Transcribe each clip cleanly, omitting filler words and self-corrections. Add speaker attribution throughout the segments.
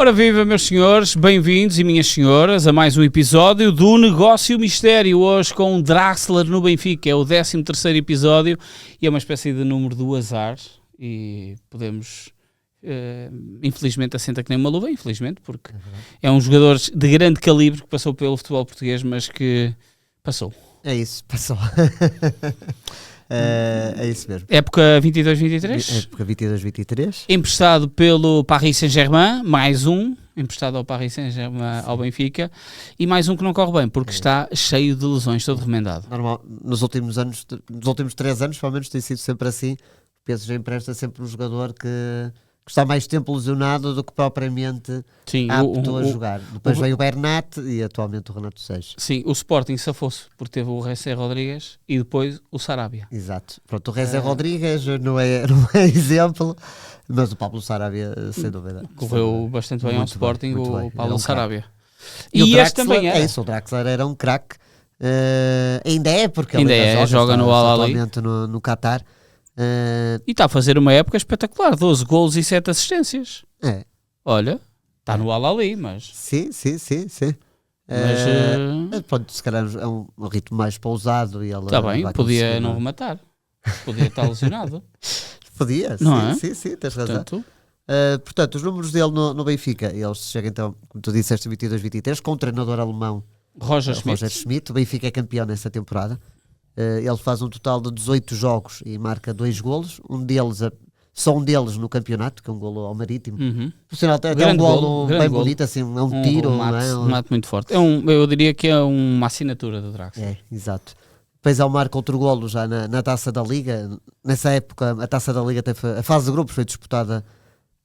Speaker 1: Ora viva, meus senhores, bem-vindos e minhas senhoras a mais um episódio do Negócio Mistério, hoje com Draxler no Benfica. É o 13º episódio e é uma espécie de número do azar e podemos, infelizmente, assenta que nem uma luva, infelizmente, porque é um jogador de grande calibre que passou pelo futebol português, mas que passou.
Speaker 2: É isso, passou. É isso mesmo.
Speaker 1: Época 22-23?
Speaker 2: Época 22-23.
Speaker 1: Emprestado pelo Paris Saint-Germain, mais um, emprestado ao Paris Saint-Germain ao Benfica, e mais um que não corre bem, porque está cheio de lesões, todo remendado.
Speaker 2: Normal, nos últimos 3 anos, pelo menos tem sido sempre assim. O PSG empresta sempre um jogador que está mais tempo lesionado do que propriamente apto a jogar. Depois veio o Bernat e atualmente o Renato Seixas.
Speaker 1: Sim, o Sporting safou-se porque teve o José Rodrigues e depois o Sarabia.
Speaker 2: Exato. Pronto, o José Rodrigues não é exemplo, mas o Pablo Sarabia, sem dúvida.
Speaker 1: Correu bastante bem ao Sporting, o Pablo Sarabia.
Speaker 2: E este também era. É isso, o Draxler era um craque. Ainda é, porque ele
Speaker 1: joga no Al-Ahly
Speaker 2: atualmente no Qatar.
Speaker 1: E está a fazer uma época espetacular, 12 golos e 7 assistências.
Speaker 2: É.
Speaker 1: Olha, está no Al-Ahly, mas...
Speaker 2: Sim.
Speaker 1: Mas,
Speaker 2: pronto, se calhar é um ritmo mais pausado.
Speaker 1: Está bem, podia não rematar. Podia estar lesionado.
Speaker 2: Podia,
Speaker 1: não
Speaker 2: sim, tens razão. Portanto, os números dele no Benfica, eles chegam então, como tu disseste, 22-23, com o treinador alemão
Speaker 1: Roger
Speaker 2: Schmidt. O Benfica é campeão nessa temporada. Ele faz um total de 18 jogos e marca 2 golos, só um deles no campeonato, que é um golo ao Marítimo. Por sinal, até um golo bem bonito, assim, é um tiro.
Speaker 1: Um mate muito forte. Eu diria que é uma assinatura do Draxler.
Speaker 2: É, exato. Depois ele marca outro golo já na Taça da Liga. Nessa época, a Taça da Liga, a fase de grupos foi disputada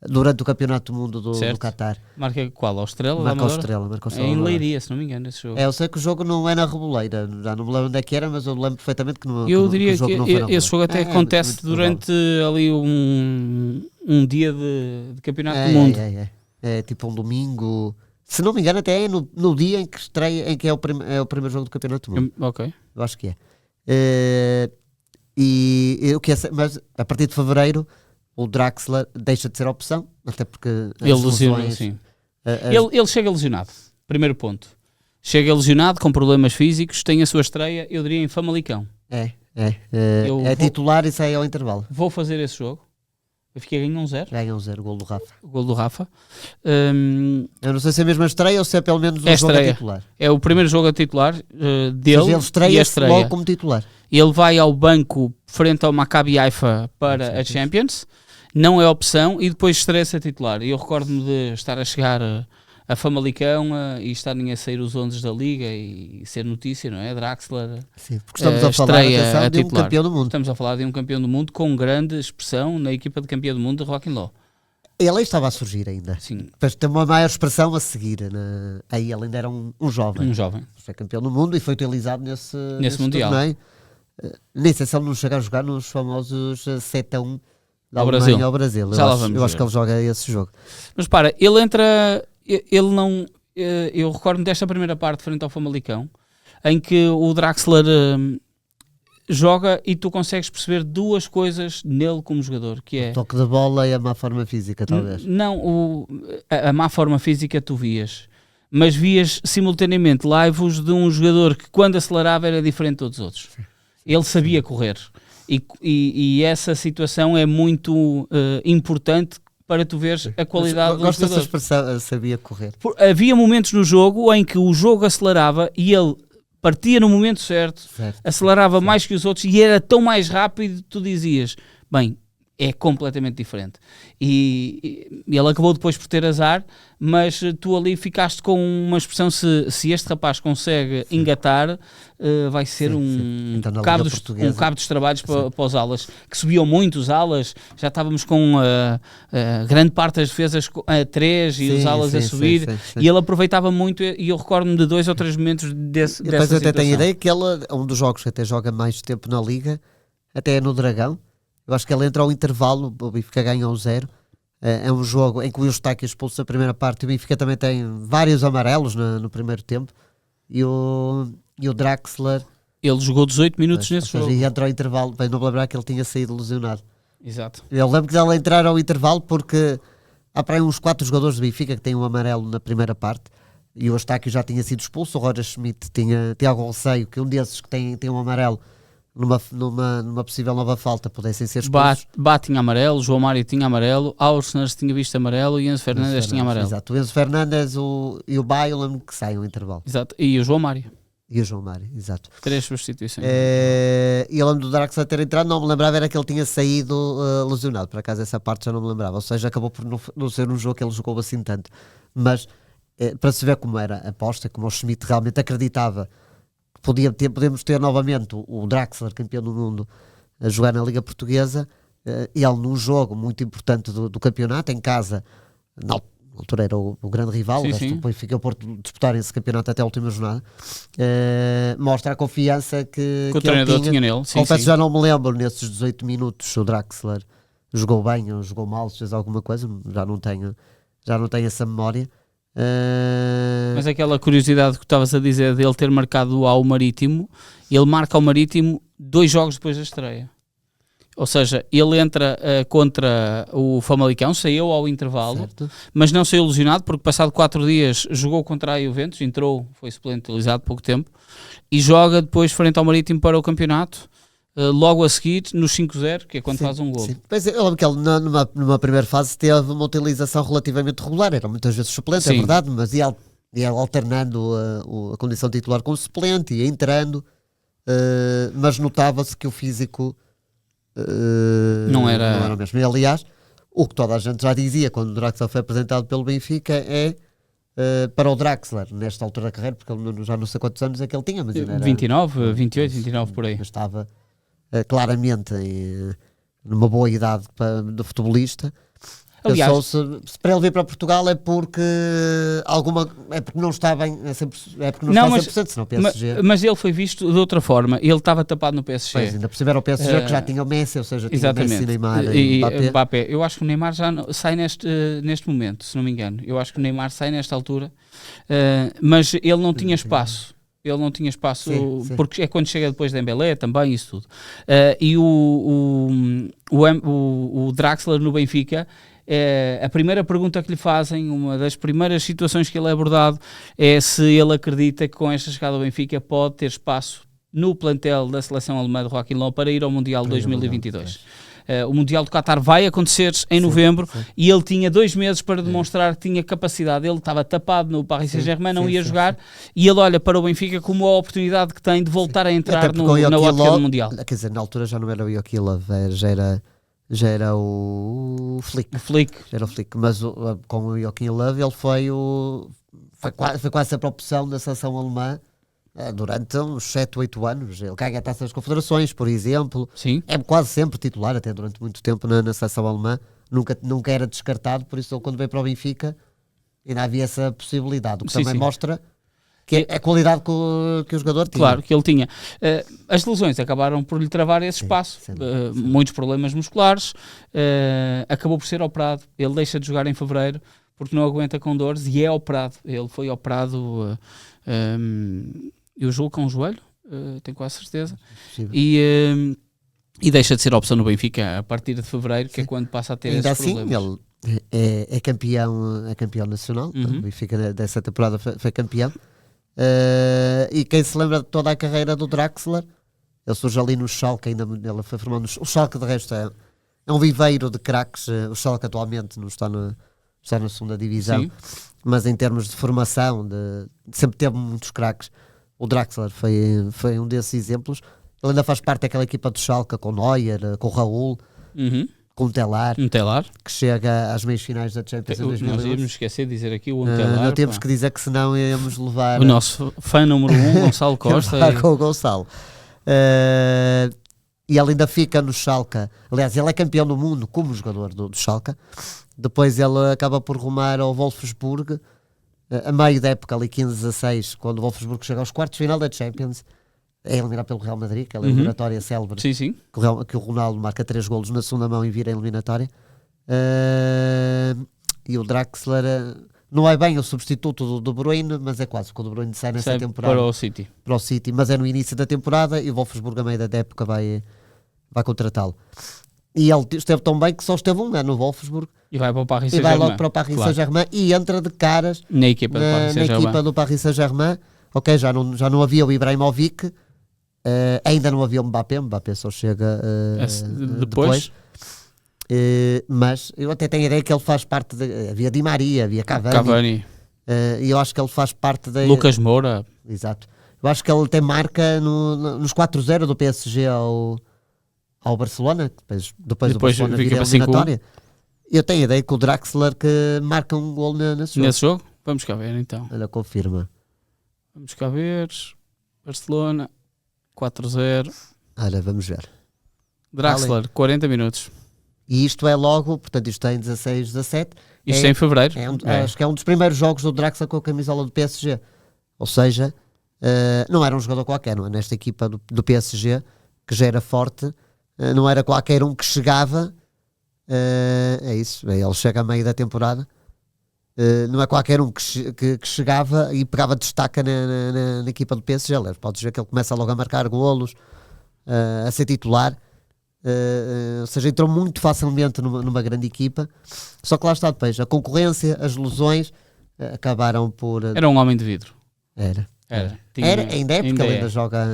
Speaker 2: durante o Campeonato do Mundo do Qatar.
Speaker 1: Marca qual? Ao Estrela?
Speaker 2: Marca ao Estrela.
Speaker 1: É em Leiria, se não me engano, esse jogo.
Speaker 2: Eu sei que o jogo não é na Reboleira, já não me lembro onde é que era, mas eu lembro perfeitamente que não.
Speaker 1: Eu diria que esse jogo até acontece durante ali um dia de Campeonato do Mundo.
Speaker 2: É tipo um domingo, se não me engano, até é no dia em que estreia, em que é o primeiro jogo do Campeonato do Mundo.
Speaker 1: Ok.
Speaker 2: Eu acho que é. Mas a partir de fevereiro o Draxler deixa de ser opção, até porque
Speaker 1: ele lesiona, sim. Ele chega lesionado, primeiro ponto. Chega lesionado, com problemas físicos, tem a sua estreia, eu diria, em Famalicão.
Speaker 2: É titular e sai ao intervalo.
Speaker 1: Vou fazer esse jogo. Eu fiquei ganhando 1-0.
Speaker 2: Ganha 1-0, gol do Rafa.
Speaker 1: O gol do Rafa.
Speaker 2: Eu não sei se é a mesma estreia ou se é pelo menos um jogo a titular.
Speaker 1: É o primeiro jogo a titular dele.
Speaker 2: Ele estreia-se logo como titular.
Speaker 1: Ele vai ao banco frente ao Maccabi Haifa para a Champions. Não é opção e depois estreia-se a titular. E eu recordo-me de estar a chegar a Famalicão e estarem a sair os 11 da Liga e ser notícia, não é? Draxler.
Speaker 2: Sim, porque estamos a falar de um campeão do mundo.
Speaker 1: Estamos a falar de um campeão do mundo com grande expressão na equipa de campeão do mundo de Joaquim Low.
Speaker 2: Ele estava a surgir ainda.
Speaker 1: Sim.
Speaker 2: Depois tem uma maior expressão a seguir. Aí ele ainda era um jovem. Foi campeão do mundo e foi utilizado nesse
Speaker 1: Mundial.
Speaker 2: Torneio. Nem sei se ele não chega a jogar nos famosos 7-1 da
Speaker 1: Alemanha
Speaker 2: ao Brasil. Eu acho que ele joga esse jogo.
Speaker 1: Mas para, ele entra... Ele não... Eu recordo-me desta primeira parte frente ao Famalicão, em que o Draxler joga e tu consegues perceber duas coisas nele como jogador, que é...
Speaker 2: O toque de bola e a má forma física, talvez.
Speaker 1: Não, a má forma física tu vias, mas vias simultaneamente lives de um jogador que quando acelerava era diferente de todos os outros. Ele sabia correr. E essa situação é muito importante para tu veres a qualidade do jogador.
Speaker 2: Gosto dessa expressão, sabia correr.
Speaker 1: Havia momentos no jogo em que o jogo acelerava e ele partia no momento certo. Acelerava mais que os outros e era tão mais rápido que tu dizias, bem, é completamente diferente. E ele acabou depois por ter azar, mas tu ali ficaste com uma expressão, se este rapaz consegue engatar, vai ser
Speaker 2: Então,
Speaker 1: cabo dos trabalhos para os alas, que subiam muito os alas, já estávamos com grande parte das defesas a 3 e os alas a subir, e ele aproveitava muito, e eu recordo-me de 2 ou 3 momentos dessa situação.
Speaker 2: Depois eu até tenho a ideia que ele é um dos jogos que até joga mais tempo na Liga, até é no Dragão. Eu acho que ele entra ao intervalo, o Benfica ganha 1-0. É um jogo em que o Eustáquio expulsa a primeira parte. O Benfica também tem vários amarelos no primeiro tempo. E o Draxler...
Speaker 1: Ele jogou 18 minutos nesse jogo.
Speaker 2: E entra ao intervalo, bem, não me lembrar que ele tinha saído lesionado.
Speaker 1: Exato.
Speaker 2: Eu lembro que ele entrar ao intervalo porque há para aí uns 4 jogadores do Benfica que têm um amarelo na primeira parte, e o Eustáquio já tinha sido expulso. O Roger Schmidt tinha algum receio que um desses que tem um amarelo numa possível nova falta pudessem ser expulsos.
Speaker 1: Bá tinha amarelo, João Mário tinha amarelo, Aursners tinha visto amarelo e Enzo Fernandes tinha amarelo.
Speaker 2: Exato, o Enzo Fernandes e o Bá, eu lembro que saem ao intervalo.
Speaker 1: Exato, e o João Mário.
Speaker 2: E o João Mário, exato.
Speaker 1: 3 substituições.
Speaker 2: E eu lembro do Draxler ter entrado, não me lembrava, era que ele tinha saído lesionado. Por acaso essa parte já não me lembrava, ou seja, acabou por não ser um jogo que ele jogou assim tanto. Mas para se ver como era a aposta, como o Schmidt realmente acreditava que podemos ter novamente o Draxler, campeão do mundo, a jogar na Liga Portuguesa, ele num jogo muito importante do campeonato, em casa, na altura era o grande rival,
Speaker 1: Sim.
Speaker 2: depois fica o Porto disputar esse campeonato até a última jornada, mostra a confiança que
Speaker 1: o treinador tinha nele.
Speaker 2: Confesso, já não me lembro nesses 18 minutos se o Draxler jogou bem ou jogou mal, se fez alguma coisa, já não tenho essa memória.
Speaker 1: Mas aquela curiosidade que estavas a dizer dele ter marcado ao Marítimo, ele marca ao Marítimo 2 jogos depois da estreia. Ou seja, ele entra contra o Famalicão, saiu ao intervalo,
Speaker 2: Certo.
Speaker 1: mas não saiu lesionado, porque passado 4 dias jogou contra a Juventus, entrou, foi suplente utilizado pouco tempo, e joga depois frente ao Marítimo para o campeonato, logo a seguir, no 5-0, que é quando faz um gol.
Speaker 2: Pois eu lembro que ele numa primeira fase teve uma utilização relativamente regular, era muitas vezes suplente, é verdade, mas ia alternando a condição titular com o suplente, ia entrando, mas notava-se que o físico não era o mesmo. E, aliás, o que toda a gente já dizia quando o Draxler foi apresentado pelo Benfica é para o Draxler, nesta altura da carreira, porque ele já não sei quantos anos é que ele tinha, mas ele era
Speaker 1: 29, 28, 29 por aí.
Speaker 2: mas estava claramente numa boa idade de futebolista.
Speaker 1: Aliás,
Speaker 2: Se para ele vir para Portugal é porque não está bem, é porque não
Speaker 1: não,
Speaker 2: está 100%, senão o PSG.
Speaker 1: Mas ele foi visto de outra forma, ele estava tapado no PSG.
Speaker 2: Pois, ainda por cima era o PSG que já tinha o Messi, ou seja, tinha o Messi, Neymar
Speaker 1: e
Speaker 2: Mbappé.
Speaker 1: Eu acho que o Neymar já sai neste momento, se não me engano. Eu acho que o Neymar sai nesta altura, mas ele não tinha espaço. Ele não tinha espaço,
Speaker 2: sim.
Speaker 1: porque é quando chega depois de Dembélé também, isso tudo. E o Draxler no Benfica, a primeira pergunta que lhe fazem, uma das primeiras situações que ele é abordado, é se ele acredita que com esta chegada ao Benfica pode ter espaço no plantel da seleção alemã de Joaquim Löw para ir ao Mundial 2022. O Mundial do Qatar vai acontecer em novembro e ele tinha 2 meses para demonstrar que tinha capacidade. Ele estava tapado no Paris Saint-Germain, não ia jogar, e ele olha para o Benfica como a oportunidade que tem de voltar a entrar na ótica do Mundial.
Speaker 2: Quer dizer, na altura já não era o Joaquim Löw, já era o Flick. Já era o Flick, mas com o Joaquim Löw ele foi quase sempre a opção da seleção alemã durante uns 7, 8 anos. Ele ganha a Taça das Confederações, por exemplo.
Speaker 1: Sim.
Speaker 2: É quase sempre titular, até durante muito tempo na seleção alemã. Nunca era descartado, por isso ele, quando veio para o Benfica ainda havia essa possibilidade, o que também mostra que é a qualidade que o jogador tinha.
Speaker 1: Claro, que ele tinha. As lesões acabaram por lhe travar esse espaço. Muitos problemas musculares. Acabou por ser operado. Ele deixa de jogar em fevereiro porque não aguenta com dores e é operado. Ele foi operado, eu julgo com o joelho, tenho quase certeza. E deixa de ser opção no Benfica a partir de fevereiro, que é quando passa a ter
Speaker 2: ainda
Speaker 1: esses problemas.
Speaker 2: Ele é campeão nacional. O Benfica dessa temporada foi campeão. E quem se lembra de toda a carreira do Draxler, ele surge ali no Schalke, ele foi formando o Schalke, de resto é um viveiro de craques. O Schalke atualmente não está na segunda divisão, mas em termos de formação sempre teve muitos craques. O Draxler foi um desses exemplos. Ele ainda faz parte daquela equipa do Schalke com o Neuer, com o Raul, com o Telar, que chega às meias finais da Champions em 2011.
Speaker 1: Nós íamos esquecer de dizer aqui o Telar.
Speaker 2: Não temos que dizer que senão íamos levar
Speaker 1: o nosso fã número 1, Gonçalo Costa.
Speaker 2: Com o Gonçalo. E ele ainda fica no Schalke. Aliás, ele é campeão do mundo como jogador do Schalke. Depois ele acaba por rumar ao Wolfsburg, a meio da época, ali 15-16, quando o Wolfsburg chega aos quartos de final da Champions. É eliminado pelo Real Madrid, aquela eliminatória célebre, que o Ronaldo marca 3 golos na segunda mão e vira a eliminatória. E o Draxler não é bem o substituto do De Bruyne, mas é quase, porque o De Bruyne sai nessa temporada
Speaker 1: para o City,
Speaker 2: mas é no início da temporada e o Wolfsburg, a meio da época, vai contratá-lo. E ele esteve tão bem que só esteve um ano no Wolfsburg
Speaker 1: E vai para o Paris
Speaker 2: e vai
Speaker 1: Saint-Germain.
Speaker 2: logo para o Paris
Speaker 1: Claro.
Speaker 2: Saint-Germain e entra de caras
Speaker 1: Na equipa do Paris
Speaker 2: na
Speaker 1: Saint-Germain.
Speaker 2: equipa do Paris Saint-Germain. Ok, já não havia o Ibrahimovic, ainda não havia o Mbappé só chega depois. Mas eu até tenho a ideia que ele faz parte havia Di Maria, havia Cavani. E eu acho que ele faz parte da...
Speaker 1: Lucas Moura.
Speaker 2: Exato. Eu acho que ele tem marca nos 4-0 do PSG ao Barcelona, depois do Barcelona
Speaker 1: fica
Speaker 2: vir a
Speaker 1: para 5-1.
Speaker 2: eliminatória. Eu tenho a ideia que o Draxler que marca um gol nesse jogo.
Speaker 1: Nesse jogo? Vamos cá ver então.
Speaker 2: Olha, confirma.
Speaker 1: Vamos cá ver. Barcelona 4-0.
Speaker 2: Olha, vamos ver.
Speaker 1: Draxler, 40 minutos.
Speaker 2: E isto é logo, portanto isto é em 16, 17.
Speaker 1: Isto é em fevereiro.
Speaker 2: Acho que é um dos primeiros jogos do Draxler com a camisola do PSG. Ou seja, não era um jogador qualquer, não é? Nesta equipa do PSG, que já era forte, não era qualquer um que chegava. É isso, ele chega a meio da temporada. Não é qualquer um que chegava e pegava destaca na equipa do PSG. Pode dizer que ele começa logo a marcar golos, a ser titular. Ou seja, entrou muito facilmente numa grande equipa. Só que lá está depois a concorrência, as lesões acabaram por...
Speaker 1: Era um homem de vidro.
Speaker 2: Era, ainda é, porque
Speaker 1: ainda
Speaker 2: ele
Speaker 1: é.
Speaker 2: ainda joga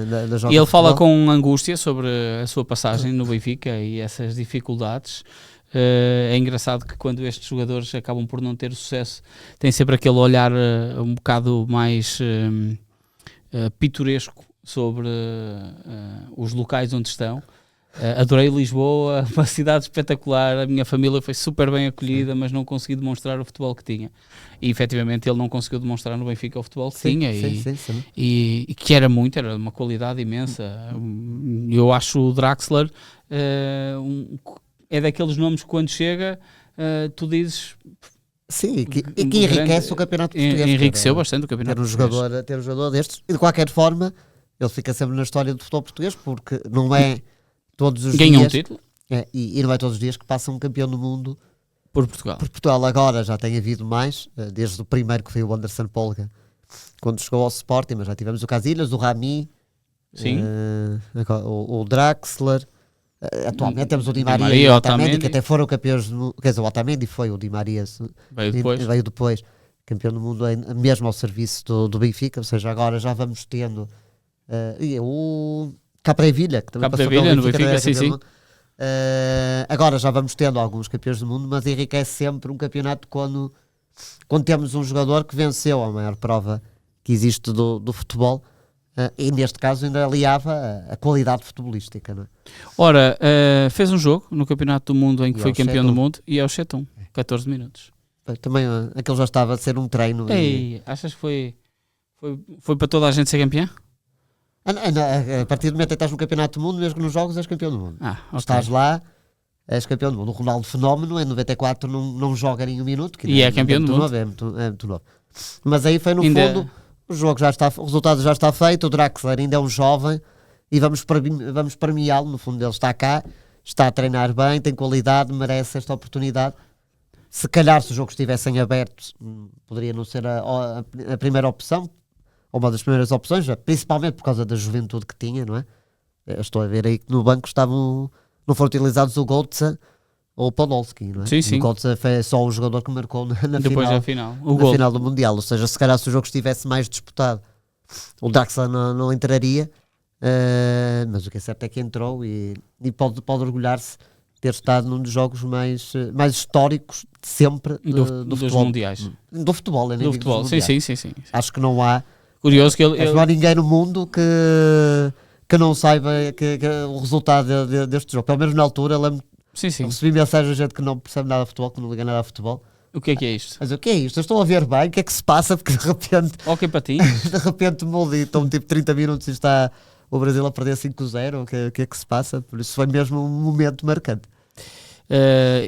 Speaker 1: E ele fala
Speaker 2: futebol.
Speaker 1: com angústia sobre a sua passagem no Benfica e essas dificuldades. É engraçado que quando estes jogadores acabam por não ter sucesso, tem sempre aquele olhar um bocado mais pitoresco sobre os locais onde estão. Adorei Lisboa, uma cidade espetacular, a minha família foi super bem acolhida, mas não consegui demonstrar o futebol que tinha. E efetivamente ele não conseguiu demonstrar no Benfica o futebol que tinha
Speaker 2: Sim.
Speaker 1: e que era uma qualidade imensa. Eu acho o Draxler é daqueles nomes que quando chega tu dizes...
Speaker 2: Sim, e que enriquece o campeonato português.
Speaker 1: Enriqueceu bastante o campeonato português.
Speaker 2: Ter um jogador destes. E de qualquer forma, ele fica sempre na história do futebol português, porque não é todos os
Speaker 1: Ganhou
Speaker 2: dias...
Speaker 1: um título
Speaker 2: e não é todos os dias que passa um campeão do mundo
Speaker 1: por Portugal.
Speaker 2: por Portugal. Agora já tem havido mais, desde o primeiro que foi o Anderson Polga, quando chegou ao Sporting, mas já tivemos o Casillas, o Rami,
Speaker 1: Sim.
Speaker 2: o Draxler. Atualmente temos o Di Maria
Speaker 1: Maria,
Speaker 2: e o
Speaker 1: Otamendi,
Speaker 2: Otamendi, que até foram campeões do mundo. Quer dizer, o Otamendi foi, o Di Maria
Speaker 1: Veio depois.
Speaker 2: campeão do mundo mesmo ao serviço do Benfica. Ou seja, agora já vamos tendo e o Capdevila, que também passou pelo
Speaker 1: no Benfica, sim.
Speaker 2: Agora já vamos tendo alguns campeões do mundo, mas enriquece sempre um campeonato quando temos um jogador que venceu a maior prova que existe do futebol. E neste caso ainda aliava a qualidade futebolística, não é?
Speaker 1: Ora, fez um jogo no Campeonato do Mundo em que
Speaker 2: E
Speaker 1: foi
Speaker 2: ao
Speaker 1: campeão
Speaker 2: Shetton.
Speaker 1: do mundo e ao Shetton, 14 minutos.
Speaker 2: Também aquele já estava a ser um treino.
Speaker 1: Ei, achas que foi para toda a gente ser campeão?
Speaker 2: A partir do momento em que estás no Campeonato do Mundo, mesmo que nos jogos és campeão do mundo.
Speaker 1: Ok.
Speaker 2: Estás lá, és campeão do mundo. O Ronaldo Fenómeno em 94 não joga nenhum minuto. Que
Speaker 1: E é campeão do mundo.
Speaker 2: Novo, é muito novo. Mas aí foi no
Speaker 1: Ainda-
Speaker 2: fundo, o resultado já está feito, o Draxler ainda é um jovem e vamos premiá-lo. No fundo ele está cá, está a treinar bem, tem qualidade, merece esta oportunidade. Se calhar se os jogos estivessem abertos poderia não ser a primeira opção, ou uma das primeiras opções, principalmente por causa da juventude que tinha, não é? Eu estou a ver aí que no banco não foram utilizados o Götze ou o Podolski, não é?
Speaker 1: Sim, sim.
Speaker 2: O Götze foi só o jogador que marcou na
Speaker 1: Depois
Speaker 2: final,
Speaker 1: da final. O
Speaker 2: na
Speaker 1: gol.
Speaker 2: final do Mundial, ou seja, se calhar se o jogo estivesse mais disputado, o Draxler não entraria, mas o que é certo é que entrou e pode orgulhar-se de ter estado num dos jogos mais históricos de sempre do
Speaker 1: dos
Speaker 2: futebol.
Speaker 1: mundiais.
Speaker 2: Do futebol, eu nem
Speaker 1: Do
Speaker 2: digo
Speaker 1: futebol,
Speaker 2: dos
Speaker 1: sim,
Speaker 2: mundiais.
Speaker 1: sim.
Speaker 2: Acho que não há
Speaker 1: Curioso que ele
Speaker 2: não há ninguém no mundo que não saiba que o resultado deste jogo. Pelo menos na altura, lembro,
Speaker 1: sim.
Speaker 2: recebi mensagens de gente que não percebe nada de futebol, que não liga nada a futebol.
Speaker 1: O que é isto?
Speaker 2: Mas o que é isto? Eu estou a ver bem, o que é que se passa? Porque
Speaker 1: Ok, patins.
Speaker 2: de repente muda e estão tipo 30 minutos e está o Brasil a perder 5-0. O que é que se passa? Por isso foi mesmo um momento marcante.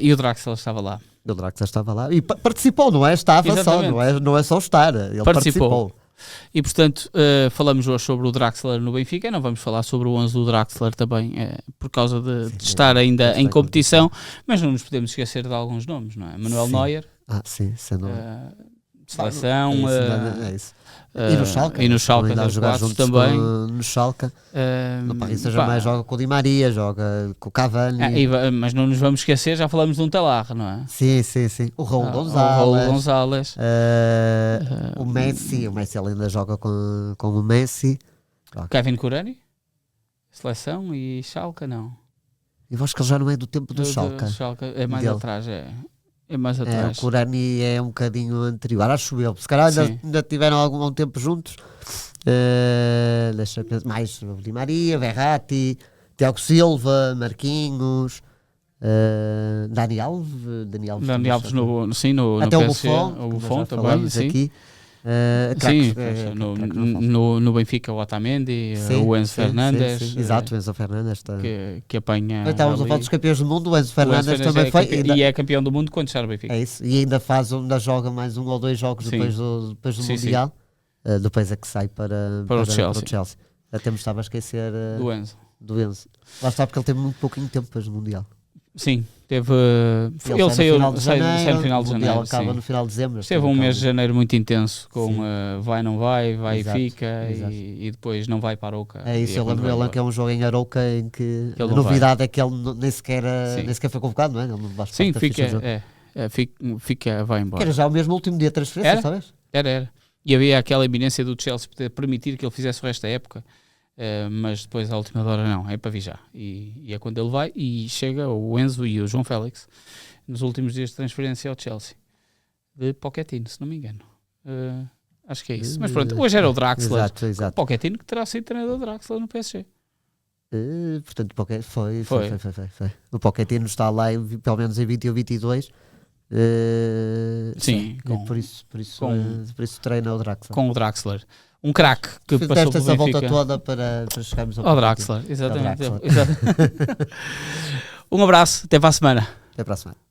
Speaker 1: E o Draxler estava lá.
Speaker 2: O Draxler estava lá e participou, não é? Estava
Speaker 1: Exatamente.
Speaker 2: só, não é só estar. Ele participou.
Speaker 1: E portanto, falamos hoje sobre o Draxler no Benfica. Não vamos falar sobre o 11 do Draxler também, por causa de estar ainda em competição, mas não nos podemos esquecer de alguns nomes, não é? Manuel
Speaker 2: Sim.
Speaker 1: Neuer,
Speaker 2: Sim, sendo
Speaker 1: seleção.
Speaker 2: É isso. E no Schalke.
Speaker 1: E no Schalke
Speaker 2: a jogar juntos também. No Schalke. No Paris Saint-Germain joga com o Di Maria, joga com o Cavani.
Speaker 1: Mas não nos vamos esquecer, já falamos de um Talar, não é?
Speaker 2: Sim. O Raul
Speaker 1: González.
Speaker 2: O Messi ele ainda joga com o Messi.
Speaker 1: Kevin Kurani? Seleção e Schalke, não.
Speaker 2: Eu acho que ele já não é do tempo do Schalke.
Speaker 1: É mais atrás, É mais atrás.
Speaker 2: O Kurani é um bocadinho anterior, acho eu. Se calhar ainda tiveram algum tempo juntos. Deixa eu pensar. Mais Di Maria, Verratti, Tiago Silva, Marquinhos, Dani Alves. Dani Alves
Speaker 1: no
Speaker 2: até
Speaker 1: PSG,
Speaker 2: o
Speaker 1: Buffon também, sim.
Speaker 2: Aqui.
Speaker 1: No Benfica o Otamendi, o Enzo Fernandes.
Speaker 2: Sim. Exato, o Enzo Fernandes
Speaker 1: que apanha.
Speaker 2: Estávamos a falar dos campeões do mundo, o Enzo Fernandes também foi.
Speaker 1: E é campeão do mundo quando está no Benfica.
Speaker 2: É isso, e ainda joga mais 1 ou 2 jogos depois do Mundial. Depois é que sai para
Speaker 1: o Chelsea.
Speaker 2: Até me estava a esquecer
Speaker 1: do Enzo.
Speaker 2: Lá está, porque ele teve muito pouquinho tempo depois do Mundial.
Speaker 1: Sim, teve. Ele saiu no final de janeiro.
Speaker 2: Acaba no final de dezembro.
Speaker 1: Teve um mês de janeiro muito intenso, com vai, não vai e fica, e depois não vai para Arouca.
Speaker 2: É isso, eu lembro que é um jogo em Arouca em que a novidade é que ele nem sequer foi convocado, não é? Ele não
Speaker 1: sim, vai embora.
Speaker 2: Era já o mesmo último dia de transferência, sabes?
Speaker 1: Era. E havia aquela iminência do Chelsea poder permitir que ele fizesse o resto da época. Mas depois à última hora não, é para vir já e é quando ele vai e chega o Enzo e o João Félix nos últimos dias de transferência ao Chelsea de Pochettino, se não me engano. Acho que é isso, mas pronto, hoje era o Draxler.
Speaker 2: Exato.
Speaker 1: Pochettino que terá sido treinador Draxler no PSG.
Speaker 2: Portanto, foi. O Pochettino está lá pelo menos em 20 ou 22.
Speaker 1: Sim,
Speaker 2: por isso treina o Draxler.
Speaker 1: Com o Draxler. Um craque que passou
Speaker 2: deste essa
Speaker 1: Benfica.
Speaker 2: volta toda para chegarmos
Speaker 1: ao Draxler. Exatamente. Um abraço, até para a semana.
Speaker 2: Até para a semana.